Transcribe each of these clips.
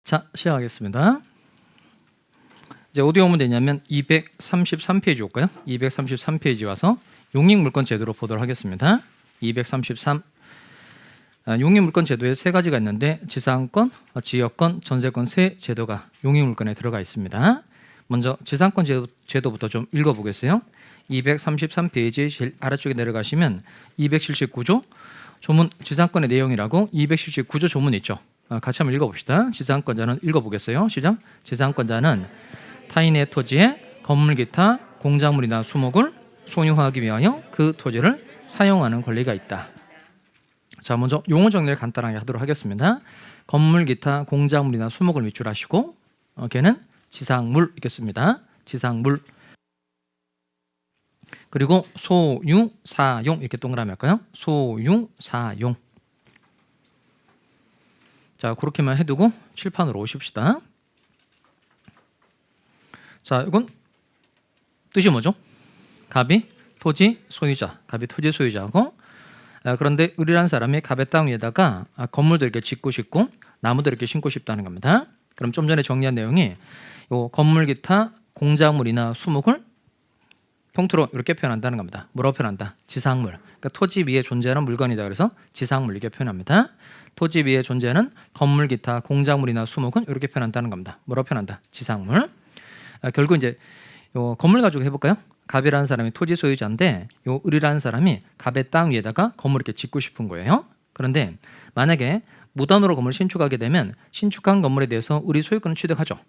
자, 시작하겠습니다. 이제 어디 오면 되냐면 233페이지 올까요? 233페이지 와서 용익물권 제도로 보도록 하겠습니다. 233 용익물권 제도에 세 가지가 있는데 지상권, 지역권, 전세권 세 제도가 용익물권에 들어가 있습니다. 먼저 지상권 제도부터 좀 읽어보겠어요. 233페이지 제일 아래쪽에 내려가시면 279조 조문 지상권의 내용이라고 279조 조문 있죠. 같이 한번 읽어봅시다. 지상권자는 읽어보겠어요. 시작. 지상권자는 타인의 토지에 건물 기타 공작물이나 수목을 소유하기 위하여 그 토지를 사용하는 권리가 있다. 자, 먼저 용어 정리를 간단하게 하도록 하겠습니다. 건물 기타 공작물이나 수목을 밑줄하시고 걔는 지상물 있겠습니다. 지상물. 그리고 소유, 사용 이렇게 동그라미 할까요? 소유, 사용. 자, 그렇게만 해두고 칠판으로 오십시다. 자, 이건 뜻이 뭐죠? 갑이 토지 소유자, 갑이 토지 소유자고 그런데 을이라는 사람이 갑의 땅 위에다가 건물도 이렇게 짓고 싶고 나무도 이렇게 심고 싶다는 겁니다. 그럼 좀 전에 정리한 내용이 요 건물 기타 공작물이나 수목을 통틀어 이렇게 표현한다는 겁니다. 뭐라고 표현한다? 지상물. 그러니까 토지 위에 존재하는 물건이다. 그래서 지상물 이렇게 표현합니다. 토지 위에 존재하는 건물 기타 공작물이나 수목은 이렇게 표현한다는 겁니다. 뭐라고 표현한다? 지상물. 결국 이제 요 건물 가지고 해볼까요? 갑이라는 사람이 토지 소유자인데 요 을이라는 사람이 갑의 땅 위에다가 건물 이렇게 짓고 싶은 거예요. 그런데 만약에 무단으로 건물 신축하게 되면 신축한 건물에 대해서 을이 소유권을 취득하죠.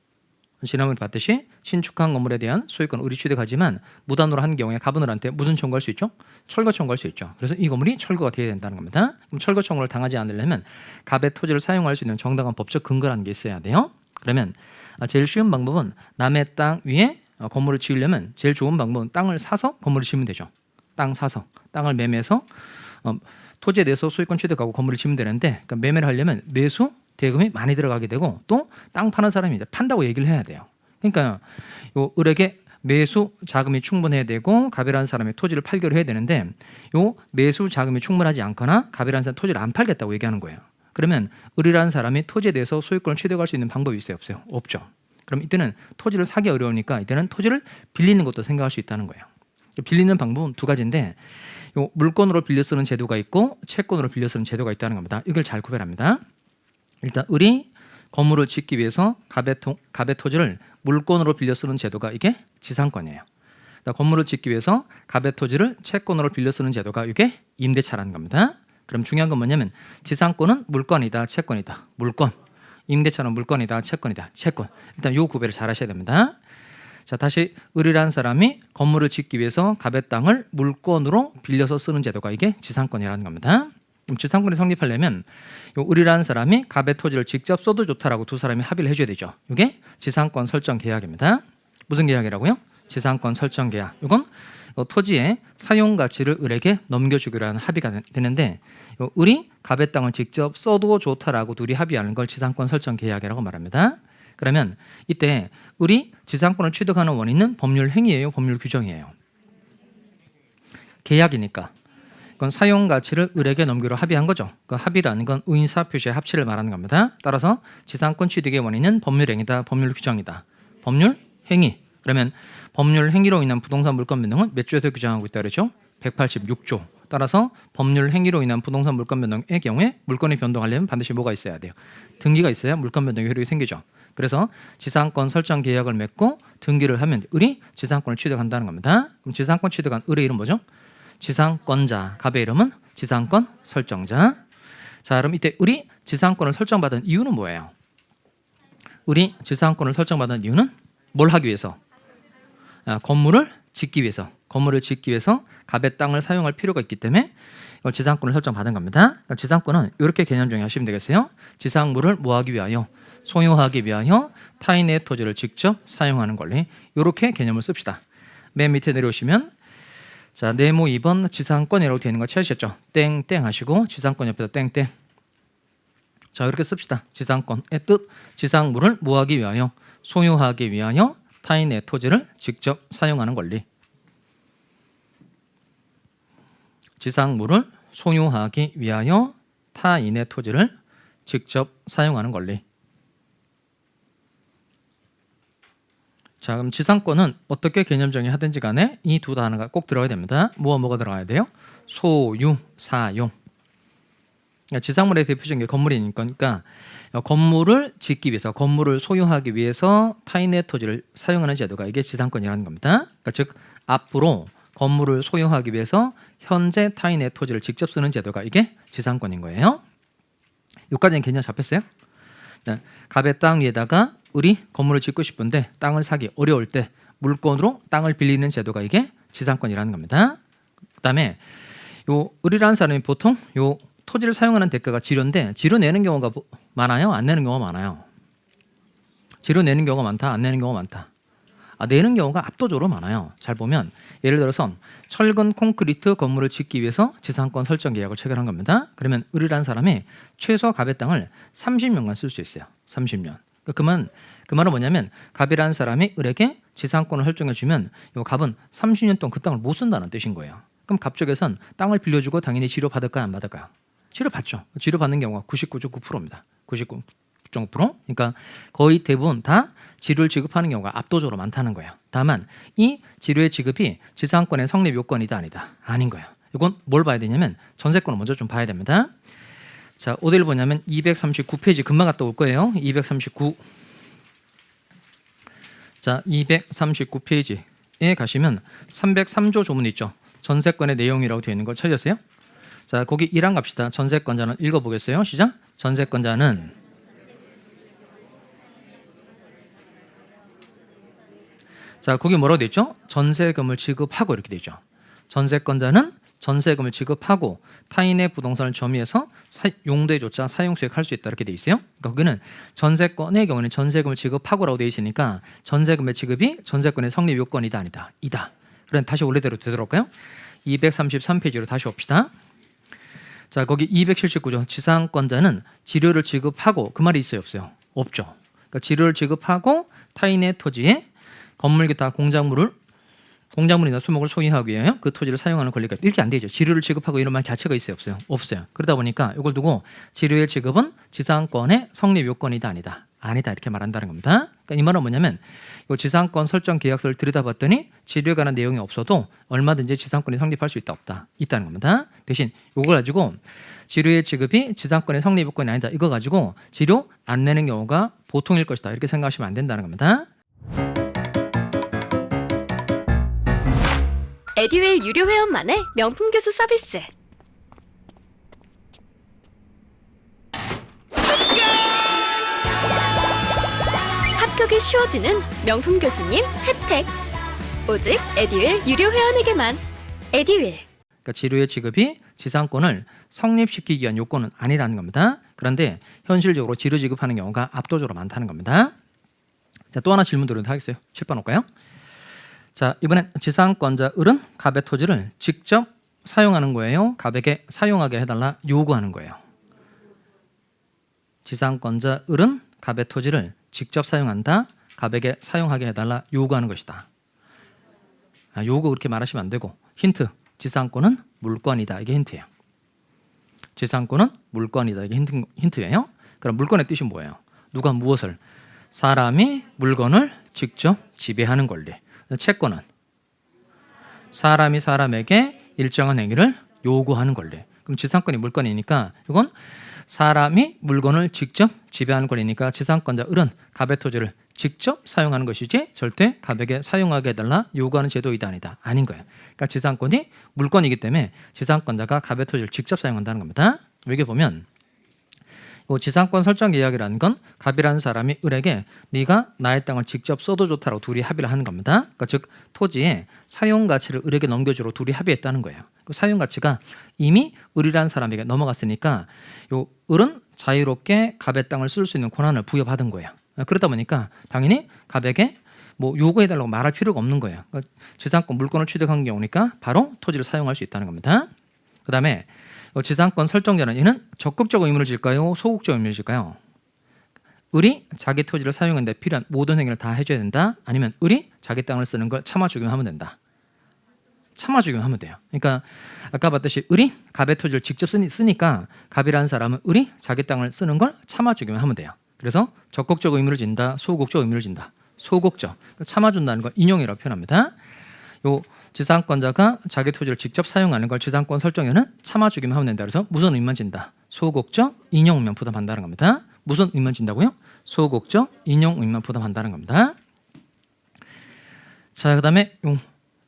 지난번에 봤듯이 신축한 건물에 대한 소유권을 을이 취득하지만 무단으로 한 경우에 갑은 을한테 무슨 청구할 수 있죠? 철거 청구할 수 있죠. 그래서 이 건물이 철거가 되어야 된다는 겁니다. 그럼 철거 청구를 당하지 않으려면 갑의 토지를 사용할 수 있는 정당한 법적 근거라는 게 있어야 돼요. 그러면 제일 쉬운 방법은 남의 땅 위에 건물을 지으려면 제일 좋은 방법은 땅을 사서 건물을 지으면 되죠. 땅 사서 땅을 매매해서 토지에 대해서 소유권 취득하고 건물을 지으면 되는데 그러니까 매매를 하려면 매수 대금이 많이 들어가게 되고 또 땅 파는 사람이 이제 판다고 얘기를 해야 돼요. 그러니까 요 을에게 매수 자금이 충분해야 되고 갑이라는 사람이 토지를 팔기로 해야 되는데 요 매수 자금이 충분하지 않거나 갑이라는 사람이 토지를 안 팔겠다고 얘기하는 거예요. 그러면 을이라는 사람이 토지에 대해서 소유권을 취득할 수 있는 방법이 있어요? 없어요? 없죠. 그럼 이때는 토지를 사기 어려우니까 이때는 토지를 빌리는 것도 생각할 수 있다는 거예요. 빌리는 방법은 두 가지인데 요 물권으로 빌려 쓰는 제도가 있고 채권으로 빌려 쓰는 제도가 있다는 겁니다. 이걸 잘 구별합니다. 일단 을이 건물을 짓기 위해서 갑의 토지를 물권으로 빌려 쓰는 제도가 이게 지상권이에요. 그러니까 건물을 짓기 위해서 갑의 토지를 채권으로 빌려 쓰는 제도가 이게 임대차라는 겁니다. 그럼 중요한 건 뭐냐면 지상권은 물권이다, 채권이다. 물권. 임대차는 물권이다, 채권이다. 채권. 일단 요 구별을 잘 하셔야 됩니다. 자, 다시 을이라는 사람이 건물을 짓기 위해서 갑의 땅을 물권으로 빌려서 쓰는 제도가 이게 지상권이라는 겁니다. 그럼 지상권이 성립하려면 요 을이라는 사람이 갑의 토지를 직접 써도 좋다라고 두 사람이 합의를 해줘야 되죠. 이게 지상권 설정 계약입니다. 무슨 계약이라고요? 지상권 설정 계약. 이건 토지의 사용 가치를 을에게 넘겨주기로 하는 합의가 되는데 요 을이 갑의 땅을 직접 써도 좋다라고 둘이 합의하는 걸 지상권 설정 계약이라고 말합니다. 그러면 이때 을이 지상권을 취득하는 원인은 법률 행위예요, 법률 규정이에요? 계약이니까. 그건 사용 가치를 을에게 넘기로 합의한 거죠. 그 합의라는 건 의인사 표시의 합치를 말하는 겁니다. 따라서 지상권 취득의 원인은 법률 행위다, 법률 규정이다. 법률 행위. 그러면 법률 행위로 인한 부동산 물권 변동은 몇 조에서 규정하고 있다 그러죠? 186조. 따라서 법률 행위로 인한 부동산 물권 변동의 경우에 물권이 변동하려면 반드시 뭐가 있어야 돼요? 등기가 있어야 물권 변동의 효력이 생기죠. 그래서 지상권 설정 계약을 맺고 등기를 하면 을이 지상권을 취득한다는 겁니다. 그럼 지상권 취득한 을의 이름 뭐죠? 지상권자. 갑의 이름은 지상권 설정자. 자, 그럼 이때 을이 지상권을 설정받은 이유는 뭐예요? 을이 지상권을 설정받은 이유는 뭘 하기 위해서? 건물을 짓기 위해서. 건물을 짓기 위해서 갑의 땅을 사용할 필요가 있기 때문에 지상권을 설정받은 겁니다. 그러니까 지상권은 이렇게 개념 정의하시면 되겠어요. 지상물을 뭐하기 위하여? 소유하기 위하여 타인의 토지를 직접 사용하는 권리. 이렇게 개념을 씁시다. 맨 밑에 내려오시면 자, 네모 2번 지상권이라고 되어 있는 거 찾으셨죠? 땡땡 하시고 지상권 옆에다 땡땡. 자, 이렇게 씁시다. 지상권의 뜻, 지상물을 뭐하기 위하여? 소유하기 위하여 타인의 토지를 직접 사용하는 권리. 지상물을 소유하기 위하여 타인의 토지를 직접 사용하는 권리. 자, 그럼 지상권은 어떻게 개념 정의하든지 간에 이 두 단어가 꼭 들어가야 됩니다. 뭐가 들어가야 돼요? 소유, 사용. 그러니까 지상물의 대표적인 게 건물이니까 건물을 짓기 위해서, 건물을 소유하기 위해서 타인의 토지를 사용하는 제도가 이게 지상권이라는 겁니다. 그러니까 즉 앞으로 건물을 소유하기 위해서 현재 타인의 토지를 직접 쓰는 제도가 이게 지상권인 거예요. 여기까지는 개념 잡혔어요? 네, 갑의 땅 위에다가 을이 건물을 짓고 싶은데 땅을 사기 어려울 때 물건으로 땅을 빌리는 제도가 이게 지상권이라는 겁니다. 그다음에 요 을이라는 사람이 보통 요 토지를 사용하는 대가가 지료인데 지료 내는 경우가 많아요? 안 내는 경우가 많아요? 지료 내는 경우가 많다? 안 내는 경우가 많다? 내는 경우가 압도적으로 많아요. 잘 보면 예를 들어서 철근 콘크리트 건물을 짓기 위해서 지상권 설정 계약을 체결한 겁니다. 그러면 을이라는 사람이 최소 갑의 땅을 30년간 쓸 수 있어요. 30년. 그 말은 뭐냐면 갑이라는 사람이 을에게 지상권을 설정해 주면 이 갑은 30년 동안 그 땅을 못 쓴다는 뜻인 거예요. 그럼 갑 쪽에선 땅을 빌려주고 당연히 지료 받을까요? 안 받을까요? 지료 받죠. 지료 받는 경우가 99.9%입니다. 99.9%. 그러니까 거의 대부분 다 지료를 지급하는 경우가 압도적으로 많다는 거예요. 다만 이 지료의 지급이 지상권의 성립 요건이다 아니다? 아닌 거예요. 이건 뭘 봐야 되냐면 전세권을 먼저 좀 봐야 됩니다. 자, 어디를 보냐면 239페이지 금방 갔다 올 거예요. 239. 자, 239페이지에 가시면 303조 조문 있죠. 전세권의 내용이라고 되어 있는 거 찾으셨어요? 자, 거기 1항 갑시다. 전세권자는 읽어보겠어요. 시작. 전세권자는 자, 거기 뭐라고 되어 있죠? 전세금을 지급하고 이렇게 되어 있죠. 전세권자는 전세금을 지급하고 타인의 부동산을 점유해서 용도에조차 사용수익할 수 있다 이렇게 되어 있어요. 그러니까 거기는 전세권의 경우는 전세금을 지급하고라고 되어 있으니까 전세금의 지급이 전세권의 성립 요건이다 아니다? 이다. 그럼 다시 원래대로 되돌아올까요? 233페이지로 다시 옵시다. 자, 거기 279조 지상권자는 지료를 지급하고 그 말이 있어요 없어요? 없죠. 그러니까 지료를 지급하고 타인의 토지에 건물 기타 공작물이나 수목을 소유하기 위하여 그 토지를 사용하는 권리가 이렇게 안 되죠. 지료를 지급하고 이런 말 자체가 있어요 없어요? 없어요. 그러다 보니까 이걸 두고 지료의 지급은 지상권의 성립 요건이다 아니다? 아니다 이렇게 말한다는 겁니다. 그러니까 이 말은 뭐냐면 이 지상권 설정 계약서를 들여다봤더니 지료에 관한 내용이 없어도 얼마든지 지상권이 성립할 수 있다 없다 있다는 겁니다. 대신 이걸 가지고 지료의 지급이 지상권의 성립 요건이 아니다 이거 가지고 지료 안 내는 경우가 보통일 것이다 이렇게 생각하시면 안 된다는 겁니다. 에듀윌 유료 회원만의 명품 교수 서비스. 합격이 쉬워지는 명품 교수님 혜택. 오직 에듀윌 유료 회원에게만. 에듀윌. 그러니까 지료의 지급이 지상권을 성립시키기 위한 요건은 아니라는 겁니다. 그런데 현실적으로 지료 지급하는 경우가 압도적으로 많다는 겁니다. 자, 또 하나 질문 드리도록 하겠어요. 7번 올까요? 자, 이번엔 지상권자 을은 갑의 토지를 직접 사용하는 거예요. 갑에게 사용하게 해달라 요구하는 거예요. 지상권자 을은 갑의 토지를 직접 사용한다. 갑에게 사용하게 해달라 요구하는 것이다. 요구 그렇게 말하시면 안 되고 힌트. 지상권은 물건이다. 이게 힌트예요. 지상권은 물건이다. 이게 힌트예요. 그럼 물건의 뜻이 뭐예요? 누가 무엇을? 사람이 물건을 직접 지배하는 권리. 채권은 사람이 사람에게 일정한 행위를 요구하는 권리. 그럼 지상권이 물건이니까 이건 사람이 물건을 직접 지배하는 권리니까 지상권자 을은 갑의 토지를 직접 사용하는 것이지 절대 갑에게 사용하게 해달라 요구하는 제도이다 아니다? 아닌 거예요. 그러니까 지상권이 물건이기 때문에 지상권자가 갑의 토지를 직접 사용한다는 겁니다. 여기 보면 지상권 설정 계약이라는 건 갑이라는 사람이 을에게 네가 나의 땅을 직접 써도 좋다라고 둘이 합의를 하는 겁니다. 그러니까 즉 토지의 사용 가치를 을에게 넘겨주로 둘이 합의했다는 거예요. 그 사용 가치가 이미 을이라는 사람에게 넘어갔으니까 요 을은 자유롭게 갑의 땅을 쓸 수 있는 권한을 부여받은 거예요. 그러다 보니까 당연히 갑에게 뭐 요구해달라고 말할 필요가 없는 거예요. 그러니까 지상권 물건을 취득한 경우니까 바로 토지를 사용할 수 있다는 겁니다. 그 다음에 지상권 설정자는 이는 적극적 의무를 질까요? 소극적 의무를 질까요? 을이 자기 토지를 사용하는 데 필요한 모든 행위를 다 해줘야 된다? 아니면 을이 자기 땅을 쓰는 걸 참아주기만 하면 된다? 참아주기만 하면 돼요. 그러니까 아까 봤듯이 을이 갑의 토지를 직접 쓰니까 갑이라는 사람은 을이 자기 땅을 쓰는 걸 참아주기만 하면 돼요. 그래서 적극적 의무를 진다? 소극적 의무를 진다? 소극적. 참아준다는 거 인용이라고 표현합니다. 요 지상권자가 자기 토지를 직접 사용하는 걸 지상권 설정에는 참아주기만 하면 된다. 그래서 무슨 의무만 진다. 소극적 인용 의무만 부담한다는 겁니다. 무슨 의무만 진다고요? 소극적 인용 의무만 부담한다는 겁니다. 자, 그다음에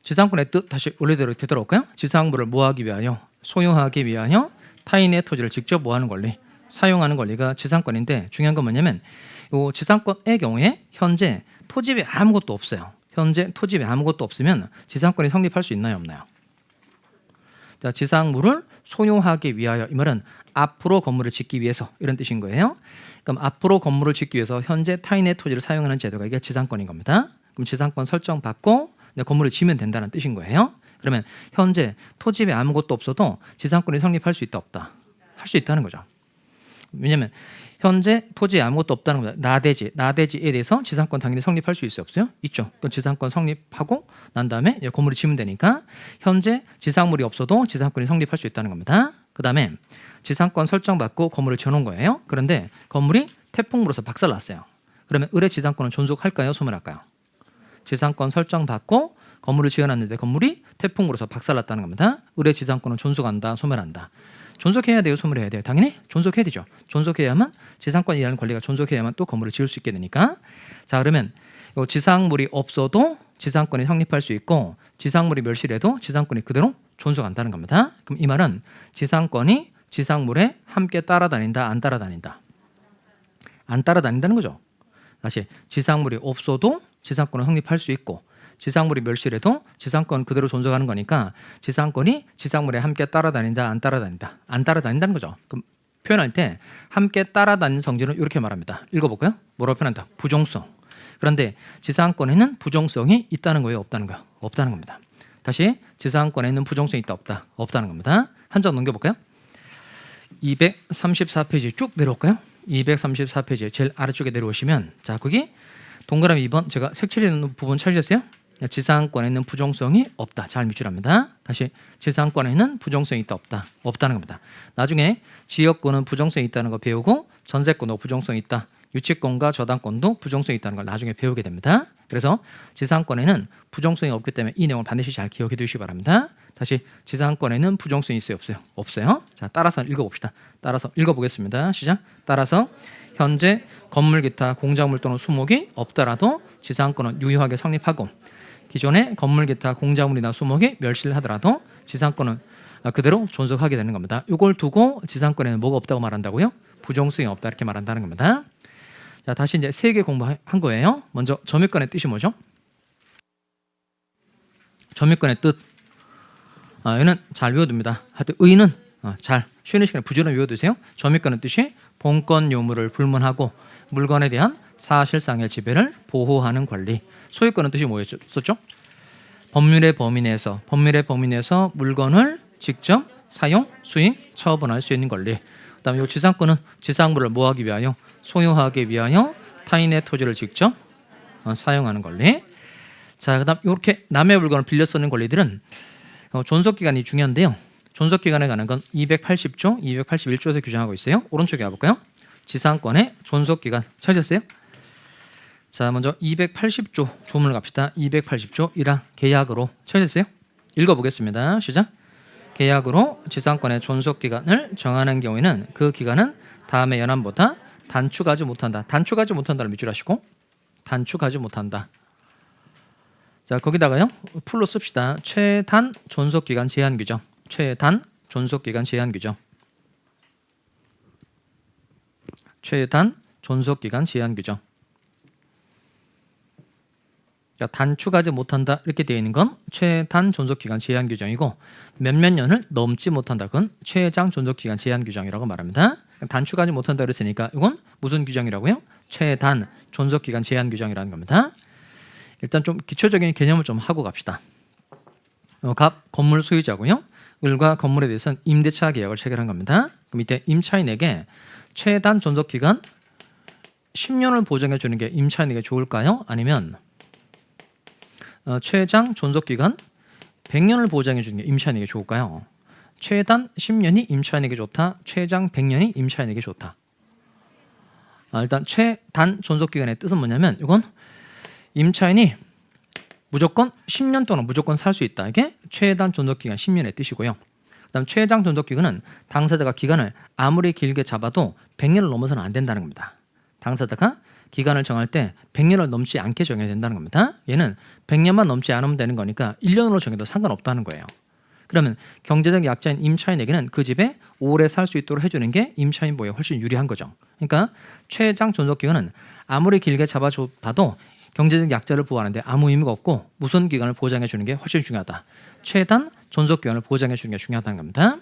지상권의 뜻 다시 원래대로 되돌아올까요? 지상물을 뭐하기 위하여, 소유하기 위하여 타인의 토지를 직접 뭐하는 권리, 사용하는 권리가 지상권인데 중요한 건 뭐냐면 요 지상권의 경우에 현재 토지에 아무것도 없어요. 현재 토지에 아무것도 없으면 지상권이 성립할 수 있나요, 없나요? 자, 지상물을 소유하기 위하여 이 말은 앞으로 건물을 짓기 위해서 이런 뜻인 거예요. 그럼 앞으로 건물을 짓기 위해서 현재 타인의 토지를 사용하는 제도가 이게 지상권인 겁니다. 그럼 지상권 설정 받고 건물을 지으면 된다는 뜻인 거예요. 그러면 현재 토지에 아무것도 없어도 지상권이 성립할 수 있다 없다? 할 수 있다는 거죠. 왜냐하면 현재 토지에 아무것도 없다는 겁니다. 나대지에 대해서 지상권 당연히 성립할 수 있어요, 없어요? 있죠. 그럼 지상권 성립하고 난 다음에 건물을 지으면 되니까 현재 지상물이 없어도 지상권이 성립할 수 있다는 겁니다. 그 다음에 지상권 설정받고 건물을 지어놓은 거예요. 그런데 건물이 태풍 불어서 박살났어요. 그러면 의뢰 지상권은 존속할까요, 소멸할까요? 지상권 설정받고 건물을 지어놨는데 건물이 태풍 불어서 박살났다는 겁니다. 의뢰 지상권은 존속한다, 소멸한다? 존속해야 돼요, 소멸해야 돼요? 당연히 존속해야 되죠. 존속해야만 지상권이라는 권리가 존속해야만 또 건물을 지을 수 있게 되니까. 자, 그러면 지상물이 없어도 지상권이 성립할 수 있고 지상물이 멸실해도 지상권이 그대로 존속한다는 겁니다. 그럼 이 말은 지상권이 지상물에 함께 따라다닌다, 안 따라다닌다? 안 따라다닌다는 거죠. 다시 지상물이 없어도 지상권은 성립할 수 있고 지상물이 멸실해도 지상권 그대로 존속하는 거니까 지상권이 지상물에 함께 따라다닌다, 안 따라다닌다? 안 따라다닌다는 거죠. 그럼 표현할 때 함께 따라다니는 성질은 이렇게 말합니다. 읽어볼까요? 뭐라고 표현한다? 부종성. 그런데 지상권에는 부종성이 있다는 거예요, 없다는 거예요? 없다는 겁니다. 다시 지상권에는 부종성이 있다, 없다? 없다는 겁니다. 한 장 넘겨볼까요? 234페이지 쭉 내려올까요? 234페이지 제일 아래쪽에 내려오시면 자, 거기 동그라미 2번 제가 색칠해놓은 부분 찾으셨어요? 지상권에는 부종성이 없다. 잘 밑줄합니다. 다시 지상권에는 부종성이 있다, 없다? 없다는 겁니다. 나중에 지역권은 부종성이 있다는 거 배우고 전세권도 부종성이 있다. 유치권과 저당권도 부종성이 있다는 걸 나중에 배우게 됩니다. 그래서 지상권에는 부종성이 없기 때문에 이 내용을 반드시 잘 기억해 두시기 바랍니다. 다시 지상권에는 부종성이 있어요, 없어요? 없어요. 자, 따라서 읽어봅시다. 따라서 읽어보겠습니다. 시작. 따라서 현재 건물 기타 공작물 또는 수목이 없더라도 지상권은 유효하게 성립하고 기존의 건물 기타 공작물이나 수목이 멸실하더라도 지상권은 그대로 존속하게 되는 겁니다. 이걸 두고 지상권에는 뭐가 없다고 말한다고요? 부종성이 없다 이렇게 말한다는 겁니다. 자, 다시 이제 세 개 공부한 거예요. 먼저 점유권의 뜻이 뭐죠? 점유권의 뜻. 얘는 잘 외워둡니다. 하여튼 의는 잘 쉬는 시간에 부지런히 외워두세요. 점유권의 뜻이 본권 요물을 불문하고 물건에 대한 사실상의 지배를 보호하는 권리. 소유권의 뜻이 뭐였었죠? 법률의 범위 내에서 물건을 직접 사용, 수익, 처분할 수 있는 권리. 그다음에 이 지상권은 지상물을 뭐하기 위하여? 소유하기 위하여 타인의 토지를 직접 사용하는 권리. 자, 그다음 이렇게 남의 물건을 빌려 쓰는 권리들은 존속 기간이 중요한데요. 존속 기간에 관한 건 280조, 281조에서 규정하고 있어요. 오른쪽에 가볼까요? 지상권의 존속 기간 찾으셨어요? 자, 먼저 280조 조문을 갑시다. 280조 1항 계약으로 찾으셨어요? 읽어보겠습니다. 시작. 계약으로 지상권의 존속 기간을 정하는 경우에는 그 기간은 다음의 연함보다 단축하지 못한다. 단축하지 못한다를 밑줄 하시고 단축하지 못한다. 자, 거기다가요 풀로 씁시다. 최단 존속 기간 제한 규정. 최단 존속 기간 제한 규정. 최단 존속 기간 제한 규정. 그러니까 단축하지 못한다 이렇게 되어 있는 건 최단 존속 기간 제한 규정이고 몇몇 년을 넘지 못한다 그건 최장 존속 기간 제한 규정이라고 말합니다. 단축하지 못한다 그랬으니까 이건 무슨 규정이라고요? 최단 존속 기간 제한 규정이라는 겁니다. 일단 좀 기초적인 개념을 좀 하고 갑시다. 갑 건물 소유자고요. 을과 건물에 대해서는 임대차 계약을 체결한 겁니다. 그럼 이때 임차인에게 최단 존속 기간 10년을 보장해 주는 게 임차인에게 좋을까요? 아니면 최장 존속 기간 100년을 보장해 주는 게 임차인에게 좋을까요? 최단 10년이 임차인에게 좋다. 최장 100년이 임차인에게 좋다. 일단 최단 존속 기간의 뜻은 뭐냐면 이건 임차인이 무조건 10년 동안 무조건 살 수 있다. 이게 최단 존속 기간 10년의 뜻이고요. 그다음 최장 존속 기간은 당사자가 기간을 아무리 길게 잡아도 100년을 넘어서는 안 된다는 겁니다. 당사자가 기간을 정할 때 100년을 넘지 않게 정해야 된다는 겁니다. 얘는 100년만 넘지 않으면 되는 거니까 1년으로 정해도 상관없다는 거예요. 그러면 경제적 약자인 임차인에게는 그 집에 오래 살 수 있도록 해주는 게 임차인 보호에 훨씬 유리한 거죠. 그러니까 최장 존속 기간은 아무리 길게 잡아봐도 경제적 약자를 보호하는데 아무 의미가 없고 무선 기간을 보장해 주는 게 훨씬 중요하다. 최단 존속 기간을 보장해 주는 게 중요하다는 겁니다.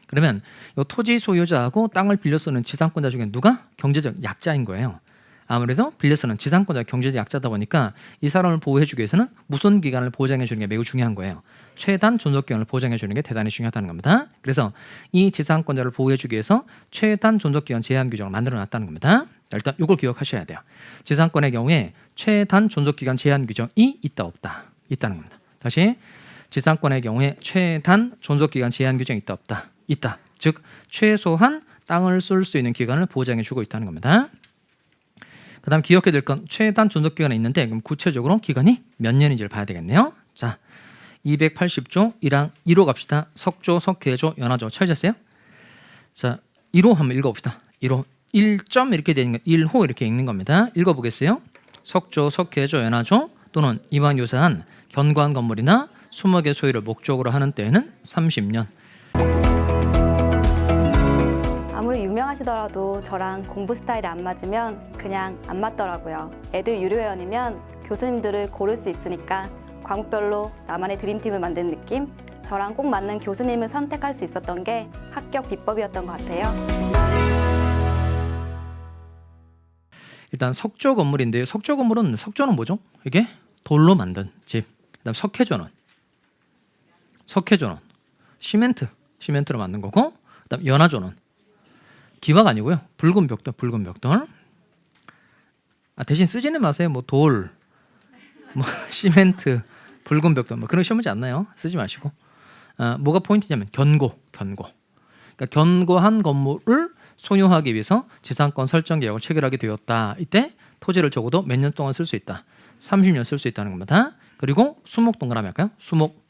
그러면 이 토지 소유자하고 땅을 빌려 쓰는 지상권자 중에 누가 경제적 약자인 거예요. 아무래도 빌려 쓰는 지상권자가 경제적 약자다 보니까 이 사람을 보호해 주기 위해서는 무선 기간을 보장해 주는 게 매우 중요한 거예요. 최단 존속 기간을 보장해 주는 게 대단히 중요하다는 겁니다. 그래서 이 지상권자를 보호해 주기 위해서 최단 존속 기간 제한 규정을 만들어 놨다는 겁니다. 일단 이걸 기억하셔야 돼요. 지상권의 경우에 최단 존속 기간 제한 규정이 있다 없다. 있다는 겁니다. 다시 지상권의 경우에 최단 존속 기간 제한 규정이 있다 없다. 있다. 즉 최소한 땅을 쓸 수 있는 기간을 보장해 주고 있다는 겁니다. 그다음 기억해야 될 건 최단 존속 기간이 있는데 그럼 구체적으로 기간이 몇 년인지를 봐야 되겠네요. 자, 280조 1항 1호 갑시다. 석조, 석회조, 연화조 찾으셨어요? 자, 1호 한번 읽어봅시다. 1호 1점 이렇게 되는 거 1호 이렇게 읽는 겁니다. 읽어보겠어요? 석조, 석회조, 연화조 또는 이와 유사한 견고한 건물이나 수목의 소유를 목적으로 하는 때에는 30년. 아무리 유명하시더라도 저랑 공부 스타일이 안 맞으면 그냥 안 맞더라고요. 에듀 유료회원이면 교수님들을 고를 수 있으니까 과목별로 나만의 드림팀을 만든 느낌? 저랑 꼭 맞는 교수님을 선택할 수 있었던 게 합격 비법이었던 것 같아요. 일단 석조 건물인데요. 석조 건물은 석조는 뭐죠? 이게 돌로 만든 집. 그다음 석회조는 시멘트로 만든 거고. 그다음 연화조는 기와가 아니고요. 붉은 벽돌. 대신 쓰지는 마세요. 뭐 돌, 뭐 시멘트, 붉은 벽돌 뭐 그런 거 시험 문제 안 나요. 쓰지 마시고. 뭐가 포인트냐면 견고. 그러니까 견고한 건물을 소유하기 위해서 지상권 설정 계약을 체결하게 되었다. 이때 토지를 적어도 몇 년 동안 쓸 수 있다. 30년 쓸 수 있다는 겁니다. 그리고 수목 동그라미 할까요? 수목.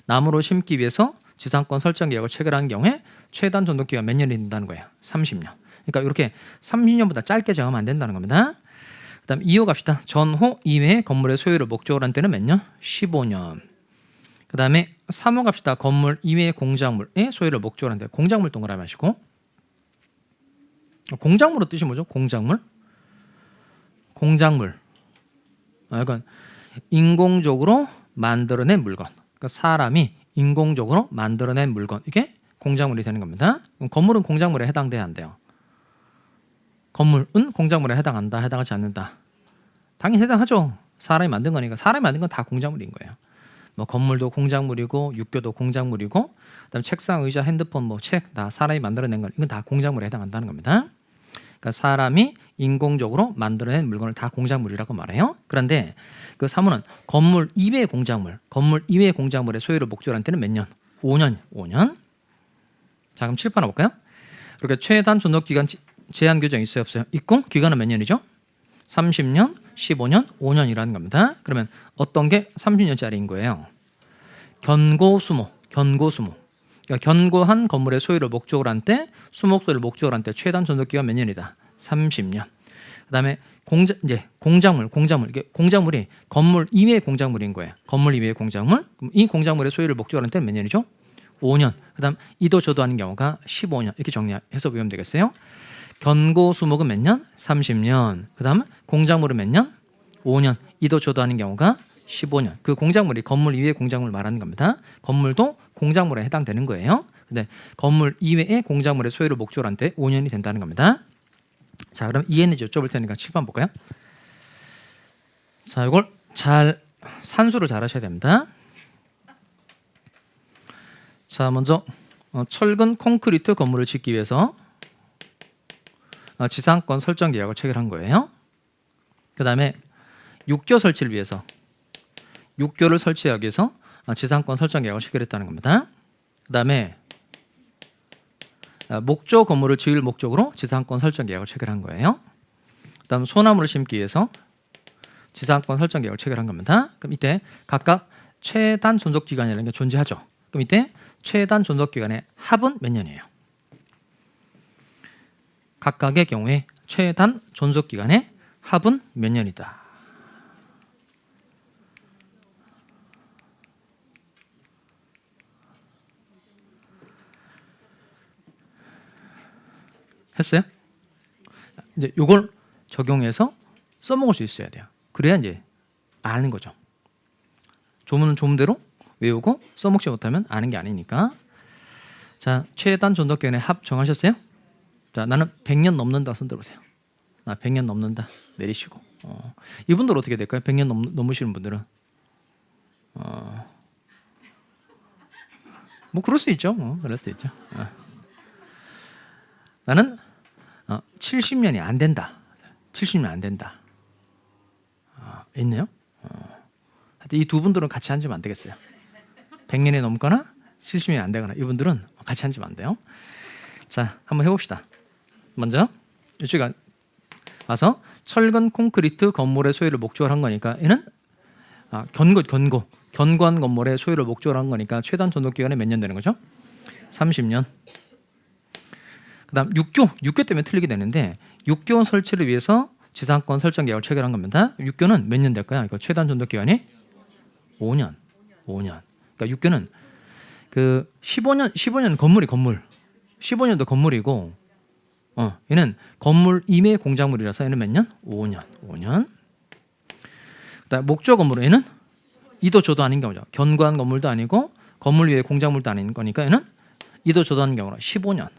나무로 심기 위해서 지상권 설정 계약을 체결한 경우에 최단 존속 기간 몇 년이 된다는 거예요. 30년. 그러니까 이렇게 30년보다 짧게 정하면 안 된다는 겁니다. 그다음 2호 갑시다. 전호 이외의 건물의 소유를 목적으로 한 때는 몇 년? 15년. 그다음에 3호 갑시다. 건물 이외의 공작물의 소유를 목적으로 한 때 공작물 동그라미 하시고. 공작물의 뜻이 뭐죠? 공작물. 이건 인공적으로 만들어낸 물건. 그러니까 사람이 인공적으로 만들어낸 물건. 이게 공작물이 되는 겁니다. 그럼 건물은 공작물에 해당돼야 한대요. 건물은 공작물에 해당한다, 해당하지 않는다. 당연히 해당하죠. 사람이 만든 거니까. 사람이 만든 건 다 공작물인 거예요. 뭐 건물도 공작물이고 육교도 공작물이고 그다음 책상, 의자, 핸드폰, 뭐 책 다 사람이 만들어낸 건 이건 다 공작물에 해당한다는 겁니다. 그러니까 사람이 인공적으로 만들어낸 물건을 다 공작물이라고 말해요. 그런데 그 3호는 건물 이외의 공작물의 소유를 목적으로 한 때는 몇 년? 5년. 자, 그럼 7번 볼까요? 이렇게 최단 존속 기간 제한 규정이 있어요, 없어요? 있고 기간은 몇 년이죠? 30년, 15년, 5년이라는 겁니다. 그러면 어떤 게 30년짜리인 거예요? 견고수목. 그러니까 견고한 건물의 소유를 목적으로 한 때, 수목 소유를 목적으로 한 때 최단 존속 기간 몇 년이다? 30년. 그다음에 공작물. 이게 공작물이 건물 이외의 공작물인 거예요. 건물 이외의 공작물. 그럼 이 공작물의 소유를 목적으로 한 때는 몇 년이죠? 5년. 그다음 이도 저도 하는 경우가 15년. 이렇게 정리해서 외우면 되겠어요. 견고수목은 몇 년? 30년. 그다음 공작물은 몇 년? 5년. 이도 저도 하는 경우가 15년. 그 공작물이 건물 이외의 공작물을 말하는 겁니다. 건물도 공작물에 해당되는 거예요. 근데 건물 이외의 공작물의 소유를 목적으로 한 때 5년이 된다는 겁니다. 자, 그럼 이해했는지 여쭤볼 테니까 7번 볼까요? 자, 이걸 산수를 잘 하셔야 됩니다. 자, 먼저 철근 콘크리트 건물을 짓기 위해서 지상권 설정 계약을 체결한 거예요. 그 다음에 육교 설치를 위해서 육교를 설치하기 위해서 지상권 설정 계약을 체결했다는 겁니다. 그 다음에 목조 건물을 지을 목적으로 지상권 설정 계약을 체결한 거예요. 그 다음 소나무를 심기 위해서 지상권 설정 계약을 체결한 겁니다. 그럼 이때 각각 최단 존속 기간이라는 게 존재하죠. 그럼 이때 최단 존속 기간의 합은 몇 년이에요? 각각의 경우에 최단 존속 기간의 합은 몇 년이다. 했어요? 이제 이걸 적용해서 써먹을 수 있어야 돼요. 그래야 이제 아는 거죠. 조문은 조문대로 외우고 써먹지 못하면 아는 게 아니니까. 자, 최단 존속 기간의 합 정하셨어요? 자, 나는 100년 넘는다 손 들어보세요. 나 100년 넘는다 내리시고. 이분들 어떻게 될까요? 100년 넘으시는 분들은 뭐 그럴 수 있죠. 그럴 수 있죠. 나는 70년이 안 된다. 70년 안 된다. 있네요. 이 두 분들은 같이 앉으면 안 되겠어요. 100년이 넘거나 70년이 안 되거나 이분들은 같이 앉으면 안 돼요. 자, 한번 해봅시다. 먼저 이쪽에 와서 철근 콘크리트 건물의 소유를 목적으로 한 거니까 얘는 견고한 건물의 소유를 목적으로 한 거니까 최단 존속 기간이 몇 년 되는 거죠? 30년. 그다음 6교 때문에 틀리게 되는데 6교 설치를 위해서 지상권 설정 계약을 체결한 겁니다. 6교는 몇 년 될까요? 이거 최단 존속 기간이 5년. 그러니까 6교는 그 15년 건물. 15년도 건물이고 얘는 건물 임의 공작물이라서 얘는 몇 년? 5년. 그다음 목조 건물은 얘는 이도 저도 아닌 경우죠. 견고한 건물도 아니고 건물 위에 공작물도 아닌 거니까 얘는 이도 저도 아닌 경우라 15년.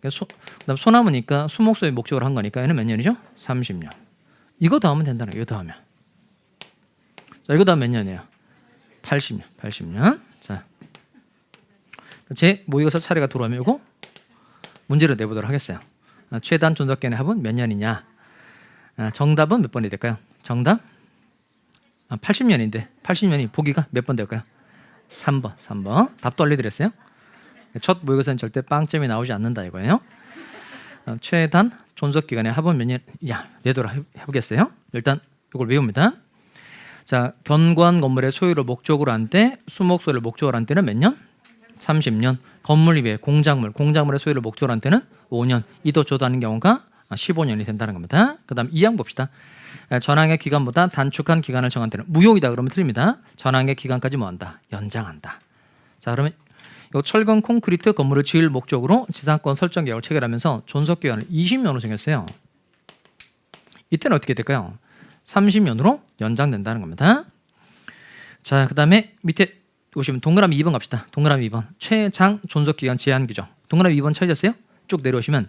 그다음 소나무니까 수목소의 목적으로 한 거니까 얘는 몇 년이죠? 30년. 이거 더 하면 된다는 거예요. 이거 더 하면. 자, 이거 더 하면 몇 년이에요? 80년. 자, 제 모의고사 차례가 들어오면 이거 문제를 내보도록 하겠어요. 최단 존속 기간의 합은 몇 년이냐? 정답은 몇 번이 될까요? 정답 80년인데 80년이 보기가 몇 번 될까요? 3번. 답도 알려드렸어요. 첫 모의고사는 절대 빵점이 나오지 않는다 이거예요. 최단 존속 기간의 합은 몇 년? 내도록 해보겠어요. 일단 이걸 외웁니다. 자, 견고한 건물의 소유를 목적으로 한 때, 수목 소유를 목적으로 한 때는 몇 년? 30년. 건물 위에 공작물의 소유를 목적으로 한 때는 5년. 이도 저도 하는 경우가 15년이 된다는 겁니다. 그다음 2항 봅시다. 전항의 기간보다 단축한 기간을 정한 때는 무효이다 그러면 틀립니다. 전항의 기간까지 뭐한다? 연장한다. 자, 그러면 이 철근 콘크리트 건물을 지을 목적으로 지상권 설정 계약을 체결하면서 존속 기간을 20년으로 정했어요. 이때는 어떻게 될까요? 30년으로 연장된다는 겁니다. 자, 그다음에 밑에 오시면 동그라미 2번 갑시다. 동그라미 2번 최장 존속 기간 제한 규정. 동그라미 2번 찾으셨어요? 쭉 내려오시면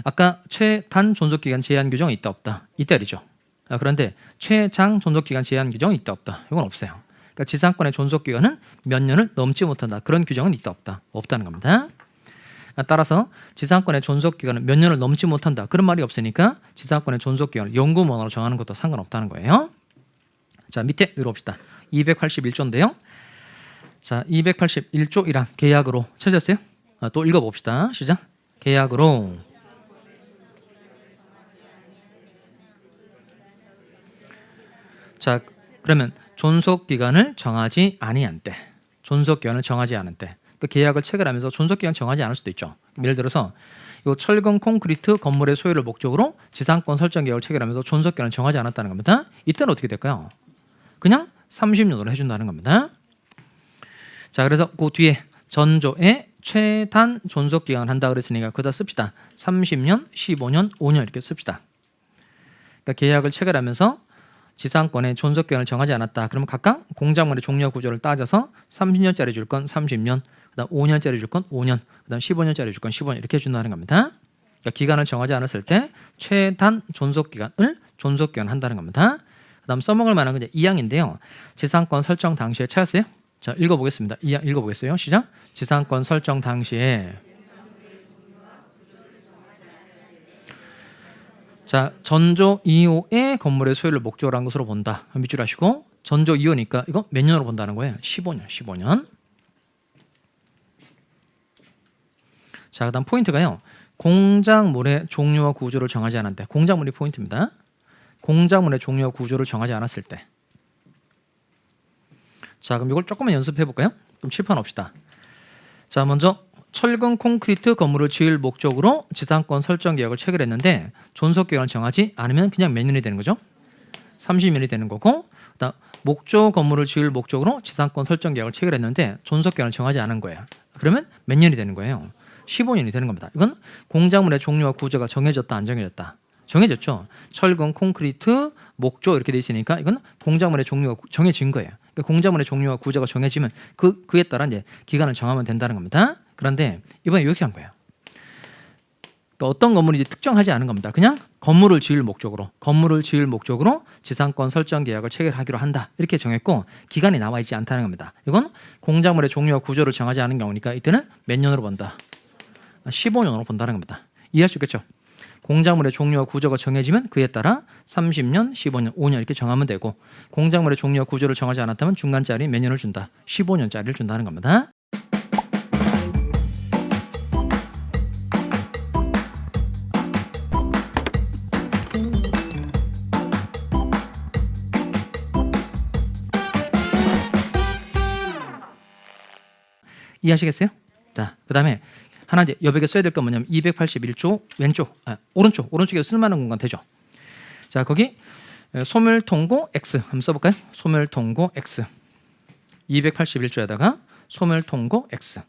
아까 최단 존속 기간 제한 규정이 있다 없다? 있다 그러죠. 그런데 최장 존속 기간 제한 규정이 있다 없다? 이건 없어요. 그러니까 지상권의 존속 기간은 몇 년을 넘지 못한다. 그런 규정은 있다 없다? 없다는 겁니다. 따라서 지상권의 존속 기간은 몇 년을 넘지 못한다. 그런 말이 없으니까 지상권의 존속 기간을 연구원으로 정하는 것도 상관없다는 거예요. 자, 밑에 내려옵시다. 281조인데요. 자, 281조 1항 계약으로 찾으셨어요? 또 읽어봅시다. 시작. 계약으로 자, 그러면 존속 기간을 정하지 아니한 때, 존속 기간을 정하지 않은 때, 그 계약을 체결하면서 존속 기간 정하지 않을 수도 있죠. 예를 들어서 이 철근 콘크리트 건물의 소유를 목적으로 지상권 설정 계약을 체결하면서 존속 기간을 정하지 않았다는 겁니다. 이때는 어떻게 될까요? 그냥 30년으로 해준다는 겁니다. 자, 그래서 그 뒤에 전조의 최단 존속 기간을 한다 그랬으니까 그다 씁시다. 30년, 15년, 5년 이렇게 씁시다. 그러니까 계약을 체결하면서 지상권의 존속 기간을 정하지 않았다. 그러면 각각 공작물의 종료 구조를 따져서 30년짜리 줄 건 30년, 그다음 5년짜리 줄 건 5년, 그다음 15년짜리 줄 건 15년 이렇게 해준다는 겁니다. 그러니까 기간을 정하지 않았을 때 최단 존속 기간을 존속 기간 한다는 겁니다. 그다음 써먹을 만한 건 이제 2항인데요. 지상권 설정 당시에 찾았어요? 자, 읽어보겠습니다. 2항 읽어보겠어요. 시작. 지상권 설정 당시에 자, 전조 2호의 건물의 소유를 목적으로 한 것으로 본다. 밑줄 하시고 전조 2호니까 이거 몇 년으로 본다는 거예요? 15년. 자, 그다음 포인트가요. 공작물의 종류와 구조를 정하지 않았는데 공작물이 포인트입니다. 공작물의 종류와 구조를 정하지 않았을 때. 자, 그럼 이걸 조금만 연습해 볼까요? 그럼 칠판 옵시다. 자, 먼저 철근 콘크리트 건물을 지을 목적으로 지상권 설정 계약을 체결했는데 존속 기간을 정하지 않으면 그냥 몇 년이 되는 거죠? 30년이 되는 거고, 그다음 목조 건물을 지을 목적으로 지상권 설정 계약을 체결했는데 존속 기간을 정하지 않은 거예요. 그러면 몇 년이 되는 거예요? 15년이 되는 겁니다. 이건 공작물의 종류와 구조가 정해졌다, 안 정해졌다? 정해졌죠. 철근, 콘크리트, 목조 이렇게 돼 있으니까 이건 공작물의 종류가 정해진 거예요. 그러니까 공작물의 종류와 구조가 정해지면 그에 따라 이제 기간을 정하면 된다는 겁니다. 그런데 이번에 이렇게 한 거예요. 그러니까 어떤 건물인지 특정하지 않은 겁니다. 그냥 건물을 지을 목적으로 지상권 설정 계약을 체결하기로 한다 이렇게 정했고 기간이 나와 있지 않다는 겁니다. 이건 공작물의 종류와 구조를 정하지 않은 경우니까 이때는 몇 년으로 본다? 15년으로 본다는 겁니다. 이해할 수 있겠죠? 공작물의 종류와 구조가 정해지면 그에 따라 30년, 15년, 5년 이렇게 정하면 되고 공작물의 종류와 구조를 정하지 않았다면 중간짜리 몇 년을 준다? 15년짜리를 준다는 겁니다. 이해하시겠어요? 자, 그 다음에 하나 이제 여백에 써야 될 건 뭐냐면 281조 왼쪽, 오른쪽에 쓸만한 공간 되죠. 자, 거기 소멸통고 X 한번 써볼까요? 소멸통고 X 281조에다가 소멸통고 X.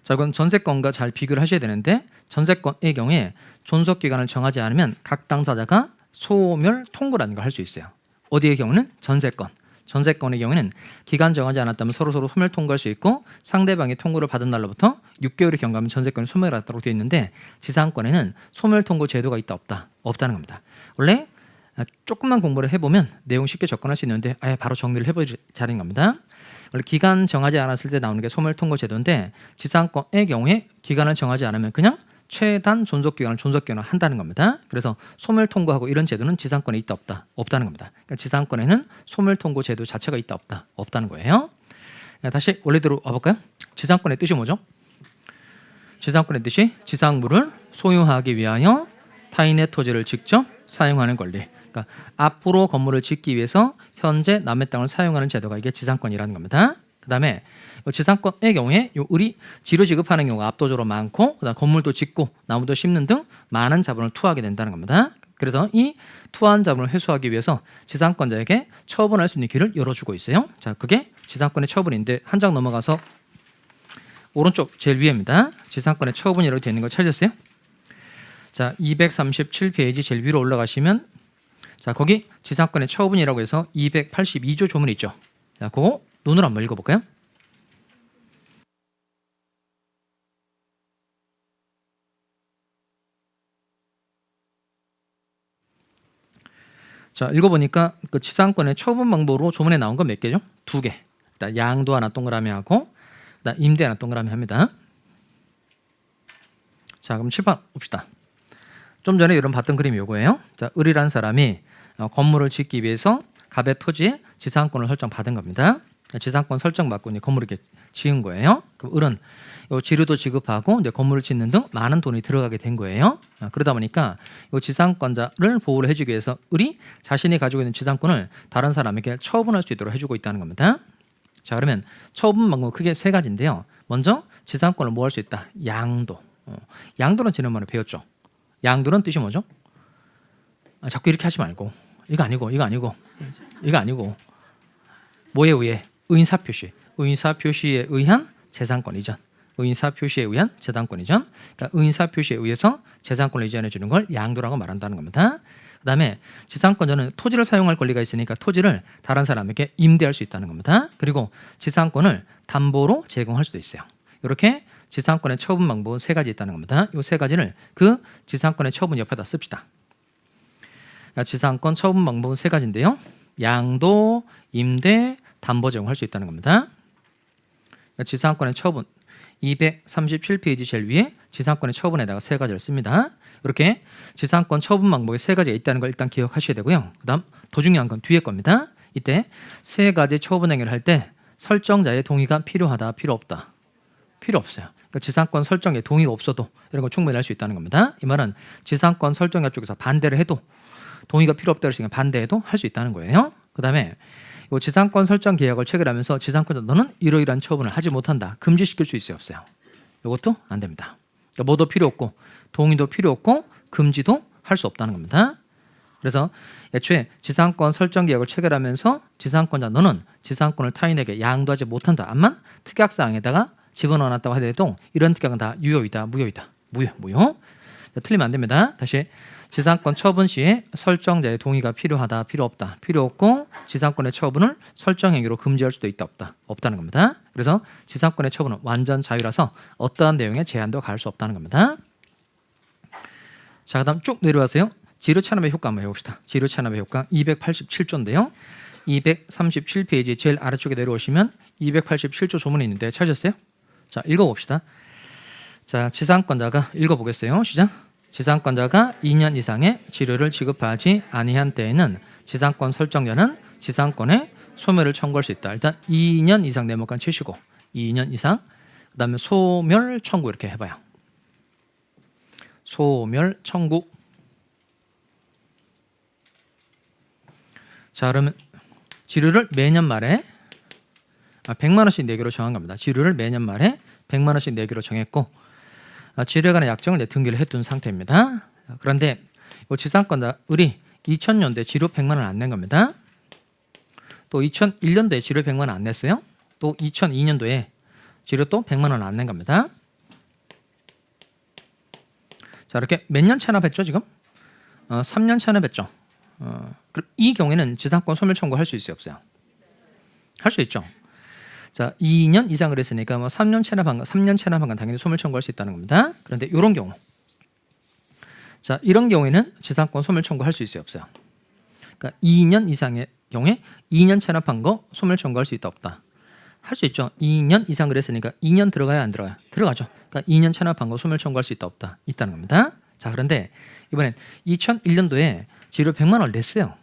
자, 이건 전세권과 잘 비교를 하셔야 되는데 전세권의 경우에 존속 기간을 정하지 않으면 각 당사자가 소멸통고라는 걸 할 수 있어요. 어디의 경우는 전세권의 경우에는 기간 정하지 않았다면 서로 소멸 통고할 수 있고 상대방이 통고를 받은 날로부터 6개월이 경과하면 전세권이 소멸하도록 되어 있는데 지상권에는 소멸 통고 제도가 있다 없다는 겁니다. 원래 조금만 공부를 해보면 내용 쉽게 접근할 수 있는데 아예 바로 정리를 해볼 자리인 겁니다. 원래 기간 정하지 않았을 때 나오는 게 소멸 통고 제도인데 지상권의 경우에 기간을 정하지 않으면 그냥 최단 존속 기간을 한다는 겁니다. 그래서 소멸 통고하고 이런 제도는 지상권에 있다 없다는 겁니다. 그러니까 지상권에는 소멸 통고 제도 자체가 있다 없다는 거예요. 다시 원래대로 와볼까요? 지상권의 뜻이 뭐죠? 지상권의 뜻이 지상물을 소유하기 위하여 타인의 토지를 직접 사용하는 권리. 그러니까 앞으로 건물을 짓기 위해서 현재 남의 땅을 사용하는 제도가 이게 지상권이라는 겁니다. 그 다음에 지상권의 경우에 을이 지료 지급하는 경우가 압도적으로 많고 그다음 건물도 짓고 나무도 심는 등 많은 자본을 투하하게 된다는 겁니다. 그래서 이 투하한 자본을 회수하기 위해서 지상권자에게 처분할 수 있는 길을 열어주고 있어요. 자, 그게 지상권의 처분인데 한 장 넘어가서 오른쪽 제일 위에입니다. 지상권의 처분이라고 되어 있는 거 찾으셨어요? 자, 237페이지 제일 위로 올라가시면 자, 거기 지상권의 처분이라고 해서 282조 조문이 있죠. 자, 그거 눈으로 한번 읽어볼까요? 자, 읽어보니까 그 지상권의 처분 방법으로 조문에 나온 건 몇 개죠? 2개. 일단 양도 하나 동그라미 하고 임대 하나 동그라미 합니다. 자, 그럼 칠판 봅시다. 좀 전에 여러분 봤던 그림이 이거예요. 자, 을이라는 사람이 건물을 짓기 위해서 갑의 토지에 지상권을 설정받은 겁니다. 지상권 설정받고 이제 건물을 이렇게 지은 거예요. 그럼 을은 요 지료도 지급하고 이제 건물을 짓는 등 많은 돈이 들어가게 된 거예요. 그러다 보니까 이 지상권자를 보호를 해주기 위해서 을이 자신이 가지고 있는 지상권을 다른 사람에게 처분할 수 있도록 해주고 있다는 겁니다. 자, 그러면 처분 방법은 크게 세 가지인데요. 먼저 지상권을 뭐 할 수 있다? 양도. 양도는 지난번에 배웠죠. 양도는 뜻이 뭐죠? 자꾸 이렇게 하지 말고 이거 아니고 뭐에 의해? 의사표시에 의한 재산권 이전. 의사표시에 의한 재산권 이전. 그러니까 의사표시에 의해서 재산권을 이전해 주는 걸 양도라고 말한다는 겁니다. 그 다음에 지상권자는 토지를 사용할 권리가 있으니까 토지를 다른 사람에게 임대할 수 있다는 겁니다. 그리고 지상권을 담보로 제공할 수도 있어요. 이렇게 지상권의 처분 방법은 세 가지 있다는 겁니다. 이 세 가지를 그 지상권의 처분 옆에다 씁시다. 그러니까 지상권 처분 방법은 세 가지인데요. 양도, 임대, 담보 제공할 수 있다는 겁니다. 그러니까 지상권의 처분 237페이지 제일 위에 지상권의 처분에다가 세 가지를 씁니다. 이렇게 지상권 처분 방법에 세 가지가 있다는 걸 일단 기억하셔야 되고요. 그 다음 더 중요한 건 뒤에 겁니다. 이때 세 가지 처분 행위를 할 때 설정자의 동의가 필요하다, 필요 없다. 필요 없어요. 그러니까 지상권 설정에 동의가 없어도 이런 거 충분히 할 수 있다는 겁니다. 이 말은 지상권 설정자 쪽에서 반대를 해도 동의가 필요 없다고 했으니까 반대해도 할 수 있다는 거예요. 그 다음에 이 지상권 설정 계약을 체결하면서 지상권자 너는 이러이러한 처분을 하지 못한다. 금지시킬 수 있어요, 없어요? 이것도 안 됩니다. 그러니까 뭐도 필요 없고 동의도 필요 없고 금지도 할 수 없다는 겁니다. 그래서 애초에 지상권 설정 계약을 체결하면서 지상권자 너는 지상권을 타인에게 양도하지 못한다. 암만 특약사항에다가 집어넣어놨다고 하더라도 이런 특약은 다 유효이다, 무효이다. 무효. 자, 틀리면 안 됩니다. 다시 지상권 처분 시에 설정자의 동의가 필요하다, 필요 없다. 필요 없고 지상권의 처분을 설정 행위로 금지할 수도 있다, 없다. 없다는 겁니다. 그래서 지상권의 처분은 완전 자유라서 어떠한 내용의 제한도 가할 수 없다는 겁니다. 자, 그다음 쭉 내려와서요. 지료 찬압의 효과 한번 해봅시다. 지료 찬압의 효과 287조인데요. 237페이지 제일 아래쪽에 내려오시면 287조 조문이 있는데 찾으셨어요? 자, 읽어봅시다. 자, 지상권자가 읽어보겠어요. 시작. 지상권자가 2년 이상의 지료를 지급하지 아니한 때에는 지상권 설정자는 지상권의 소멸을 청구할 수 있다. 일단 2년 이상 네모칸 치시고 2년 이상 그 다음에 소멸 청구 이렇게 해봐요. 소멸 청구. 자, 그러면 지료를 매년 말에 100만 원씩 내기로 정한 겁니다. 지료를 매년 말에 100만 원씩 내기로 정했고 지료에 관한 약정을 등기를 해둔 상태입니다. 그런데 이 지상권자 을이 2000년도에 지료 100만 원 안 낸 겁니다. 또 2001년도에 지료 100만 원 안 냈어요. 또 2002년도에 지료 또 100만 원 안 낸 겁니다. 자, 이렇게 몇 년 체납했죠 지금? 3년 체납했죠. 그럼 이 경우에는 지상권 소멸 청구할 수 있어요, 없어요? 할 수 있죠. 자, 2년 이상을 했으니까 뭐 3년 체납한 건 당연히 소멸 청구할 수 있다는 겁니다. 그런데 이런 경우, 자, 이런 경우에는 지상권 소멸 청구할 수 있어요, 없어요? 그러니까 2년 이상의 경우에 2년 체납한 거 소멸 청구할 수 있다, 없다? 할 수 있죠. 2년 이상을 했으니까 2년 들어가야 안 들어가요? 들어가죠. 그러니까 2년 체납한 거 소멸 청구할 수 있다, 없다? 있다는 겁니다. 자, 그런데 이번엔 2001년도에 지료 100만 원을 냈어요.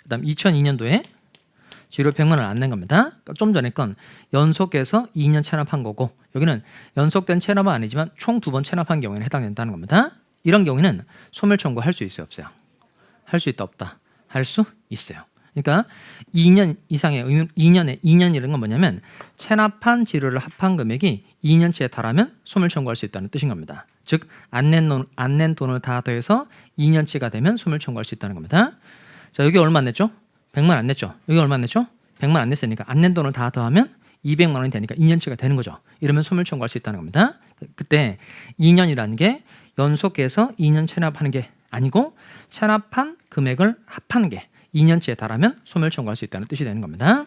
그 다음 2002년도에 지료 100만 원 안 낸 겁니다. 그러니까 좀 전에 건 연속해서 2년 체납한 거고 여기는 연속된 체납은 아니지만 총 2번 체납한 경우에는 해당된다는 겁니다. 이런 경우에는 소멸 청구 할 수 있어요, 없어요? 할 수 있다, 없다? 할 수 있어요. 그러니까 2년 이상의 2년이라는 건 뭐냐면 체납한 지료를 합한 금액이 2년치에 달하면 소멸 청구할 수 있다는 뜻인 겁니다. 즉 안 낸 돈을 다 더해서 2년치가 되면 소멸 청구할 수 있다는 겁니다. 자, 여기 얼마 안 냈죠? 100만 안 냈죠? 여기 얼마 안 냈죠? 100만 안 냈으니까 안 낸 돈을 다 더하면 200만 원이 되니까 2년치가 되는 거죠. 이러면 소멸 청구할 수 있다는 겁니다. 그때 2년이라는 게 연속해서 2년 체납하는 게 아니고 체납한 금액을 합하는 게 2년치에 달하면 소멸 청구할 수 있다는 뜻이 되는 겁니다.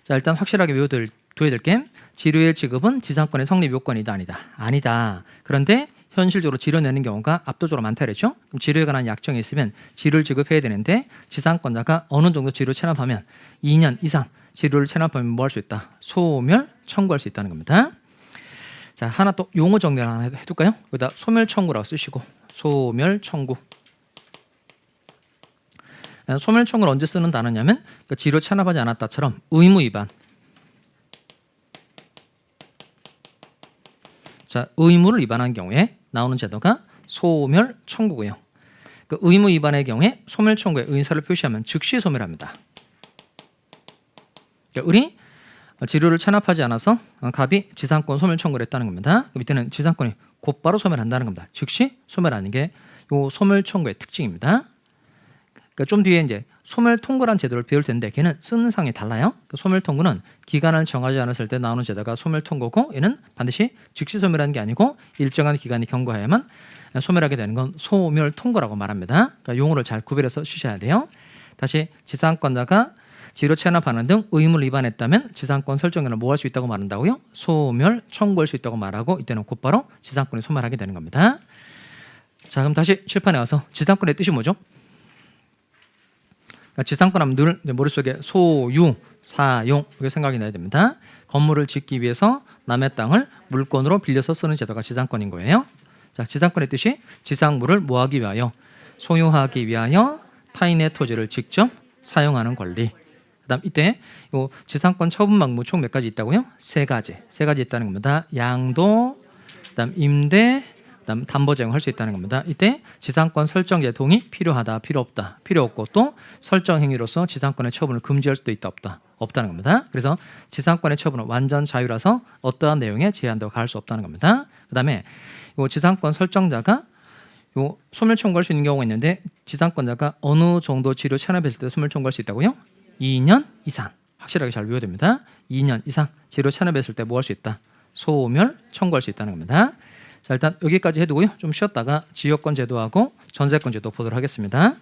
자, 일단 확실하게 외워둬야 될 게 지료의 지급은 지상권의 성립 요건이다, 아니다? 아니다. 그런데 현실적으로 지료 내는 경우가 압도적으로 많다 그랬죠? 그럼 지료에 관한 약정이 있으면 지료를 지급해야 되는데 지상권자가 어느 정도 지료 체납하면 2년 이상 지료를 체납하면 뭐 할 수 있다? 소멸 청구할 수 있다는 겁니다. 자, 하나 또 용어 정리를 하나 해둘까요? 여기다 소멸 청구라고 쓰시고 소멸 청구. 소멸 청구를 언제 쓰는 단어냐면 지료 체납하지 않았다처럼 의무 위반. 자, 의무를 위반한 경우에 나오는 제도가 소멸 청구고요. 그 의무 위반의 경우에 소멸 청구의 의사를 표시하면 즉시 소멸합니다. 그러니까 을이 지료를 체납하지 않아서 갑이 지상권 소멸 청구를 했다는 겁니다. 그 밑에는 지상권이 곧바로 소멸한다는 겁니다. 즉시 소멸하는 게 요 소멸 청구의 특징입니다. 그러니까 좀 뒤에 이제 소멸 통고란 제도를 배울 텐데 걔는 쓰는 상이 달라요. 그 소멸 통고는 기간을 정하지 않았을 때 나오는 제도가 소멸 통고고 얘는 반드시 즉시 소멸하는 게 아니고 일정한 기간이 경과해야만 소멸하게 되는 건 소멸 통고라고 말합니다. 그러니까 용어를 잘 구별해서 쓰셔야 돼요. 다시 지상권자가 지료 체납하는 등 의무를 위반했다면 지상권 설정에는 뭐 할 수 있다고 말한다고요? 소멸 청구할 수 있다고 말하고 이때는 곧바로 지상권이 소멸하게 되는 겁니다. 자, 그럼 다시 칠판에 와서 지상권의 뜻이 뭐죠? 그러니까 지상권 하면 늘 머릿속에 소유, 사용 이렇게 생각이 나야 됩니다. 건물을 짓기 위해서 남의 땅을 물권으로 빌려서 쓰는 제도가 지상권인 거예요. 자, 지상권의 뜻이 지상물을 뭐하기 위하여? 소유하기 위하여 타인의 토지를 직접 사용하는 권리. 그다음 이때 요 지상권 처분 방법 총 몇 가지 있다고요? 세 가지 있다는 겁니다. 양도, 그다음 임대, 그다음 담보 제공할 수 있다는 겁니다. 이때 지상권 설정제 동의 필요하다, 필요 없다, 필요 없고 또 설정 행위로서 지상권의 처분을 금지할 수도 있다, 없다는 겁니다. 그래서 지상권의 처분은 완전 자유라서 어떠한 내용에 제한되고 가할 수 없다는 겁니다. 그다음에 요 지상권 설정자가 요 소멸 청구할 수 있는 경우가 있는데 지상권자가 어느 정도 지로 체납했을 때 소멸 청구할 수 있다고요? 2년 이상. 확실하게 잘 외워야 됩니다. 2년 이상 지로 체납했을 때 뭐 할 수 있다? 소멸 청구할 수 있다는 겁니다. 자, 일단 여기까지 해두고요. 좀 쉬었다가 지역권 제도하고 전세권 제도 보도록 하겠습니다.